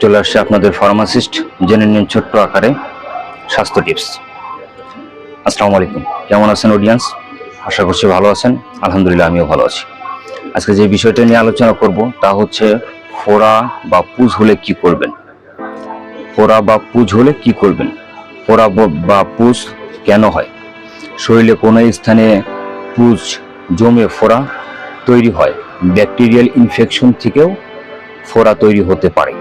চলে আসছে আপনাদের ফার্মাসিস্ট, জেনে নিন ছোট্ট আকারে স্বাস্থ্য টিপস। আসসালামু আলাইকুম, কেমন আছেন অডিয়েন্স? আশা করছি ভালো আছেন। আলহামদুলিল্লাহ, আমিও ভালো আছি। আজকে যে বিষয়টা নিয়ে আলোচনা করব তা হচ্ছে ফোড়া বা পুজ হলে কি করবেন। ফোড়া বা পুজ হলে কি করবেন? ফোড়া বা পুজ কেন হয়? শরীরে কোনো স্থানে পুজ জমে ফোড়া তৈরি হয়। ব্যাকটেরিয়াল ইনফেকশন থেকেও ফোড়া তৈরি হতে পারে।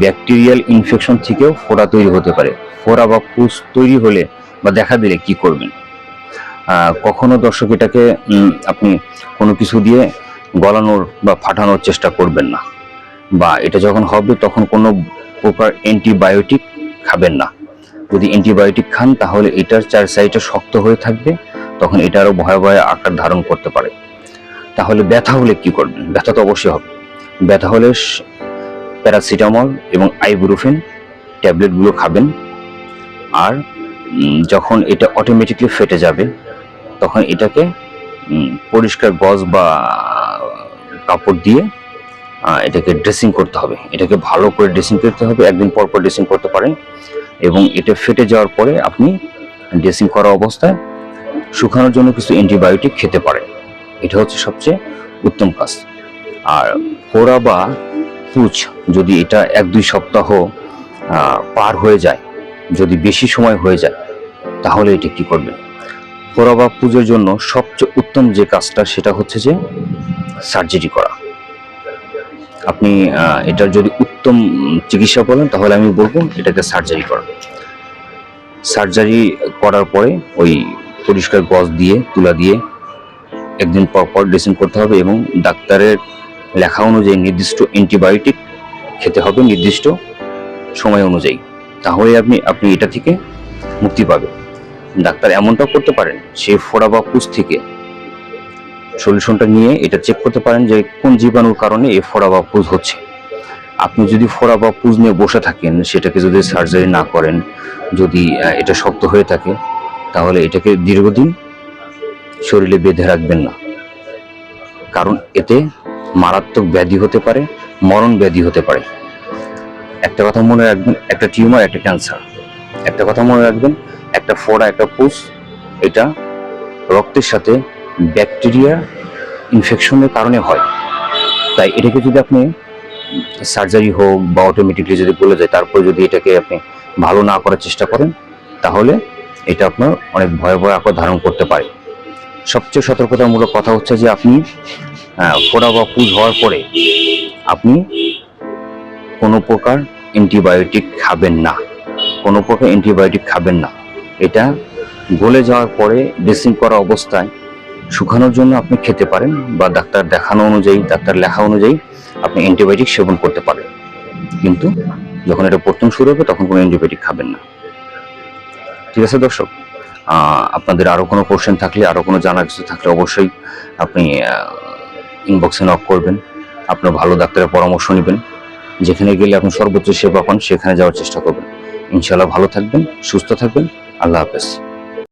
ব্যাকটেরিয়াল ইনফেকশন থেকেও ফোড়া তৈরি হতে পারে। ফোড়া বা পুজ তৈরি হলে বা দেখা দিলে কি করবেন? কখনো দর্শক এটাকে আপনি কোনো কিছু দিয়ে গলানোর বা ফাটানোর চেষ্টা করবেন না, বা এটা যখন হবে তখন কোনো প্রকার অ্যান্টিবায়োটিক খাবেন না। যদি অ্যান্টিবায়োটিক খান তাহলে এটার চার সাইডে শক্ত হয়ে থাকবে, তখন এটা আরো ভয়াবহ আকার ধারণ করতে পারে। তাহলে ব্যথা হলে কি করবেন? ব্যথা তো অবশ্যই হবে। ব্যথা হলে প্যারাসিটামল এবং আইবুপ্রোফেন ট্যাবলেটগুলো খাবেন। আর যখন এটা অটোমেটিকলি ফেটে যাবে তখন এটাকে পরিষ্কার গজ বা কাপড় দিয়ে এটাকে ড্রেসিং করতে হবে। এটাকে ভালো করে ড্রেসিং করতে হবে, একদিন পর পর ড্রেসিং করতে পারেন। এবং এটা ফেটে যাওয়ার পরে আপনি ড্রেসিং করা অবস্থায় শুকানোর জন্য কিছু অ্যান্টিবায়োটিক খেতে পারেন। এটা হচ্ছে সবচেয়ে উত্তম কাজ। আর ফোড়া বা পুজ যদি এটা 1-2 সপ্তাহ পার হয়ে যায়, যদি বেশি সময় হয়ে যায়, তাহলে এটা কি করবেন? ফোড়া বা পুজোর জন্য সবচেয়ে উত্তম যে কাজটা সেটা হচ্ছে যে সার্জারি করা। আপনি এটার যদি উত্তম চিকিৎসা বলেন তাহলে আমি বলবো এটাকে সার্জারি করা। সার্জারি করার পরে ওই পরিষ্কার গজ দিয়ে তুলা দিয়ে একদিন পর পর ড্রেসিং করতে হবে এবং ডাক্তারের লেখা অনুযায়ী নির্দিষ্ট অ্যান্টিবায়োটিক খেতে হবে নির্দিষ্ট সময় অনুযায়ী। তাহলে আপনি এটা থেকে মুক্তি পাবেন। ডাক্তার এমনটাও করতে পারেন, সেই ফোড়া বা পুজ থেকে সলিউশনটা নিয়ে এটা চেক করতে পারেন যে কোন জীবাণুর কারণে এই ফোড়া বা পুজ হচ্ছে। আপনি যদি ফোড়া বা পুজ নিয়ে বসে থাকেন, সেটাকে যদি সার্জারি না করেন, যদি এটা শক্ত হয়ে থাকে, তাহলে এটাকে দীর্ঘদিন শরীরে বেঁধে রাখবেন না। কারণ এতে মারাত্মক ব্যাধি হতে পারে, মরণ ব্যাধি হতে পারে। একটা কথা মনে রাখবেন, একটা টিউমার, একটা ক্যান্সার। একটা কথা মনে রাখবেন, একটা ফোড়া, একটা পুজ, এটা রক্তের সাথে ব্যাকটেরিয়া ইনফেকশনের কারণে হয়। তাই এটাকে যদি আপনি সার্জারি হোক বা অটোমেটিকলি যদি বলে যায়, তারপর যদি এটাকে আপনি ভালো না করার চেষ্টা করেন, তাহলে এটা আপনার অনেক ভয়াবহ আকার ধারণ করতে পারে। সবচেয়ে সতর্কতামূলক কথা হচ্ছে যে আপনি ফোড়া বা পুজ হওয়ার পরে আপনি কোনো প্রকার অ্যান্টিবায়োটিক খাবেন না। কোনো প্রকার অ্যান্টিবায়োটিক খাবেন না। এটা গলে যাওয়ার পরে ড্রেসিং করা অবস্থায় শুকানোর জন্য আপনি খেতে পারেন, বা ডাক্তার দেখানো অনুযায়ী, ডাক্তার লেখা অনুযায়ী আপনি অ্যান্টিবায়োটিক সেবন করতে পারেন। কিন্তু যখন এটা প্রথম শুরু হবে তখন কোনো অ্যান্টিবায়োটিক খাবেন না। ঠিক আছে দর্শক, আপনাদের আরও কোনো কোশ্চেন থাকলে, আরও কোনো জানার কিছু থাকলে অবশ্যই আপনি ইনবক্সে নক করবেন। আপনার ভালো ডাক্তারের পরামর্শ নেবেন। যেখানে গেলে আপনি সর্বোচ্চ সেবা পান সেখানে যাওয়ার চেষ্টা করবেন। ইনশাআল্লাহ ভালো থাকবেন, সুস্থ থাকবেন। আল্লাহ হাফেজ।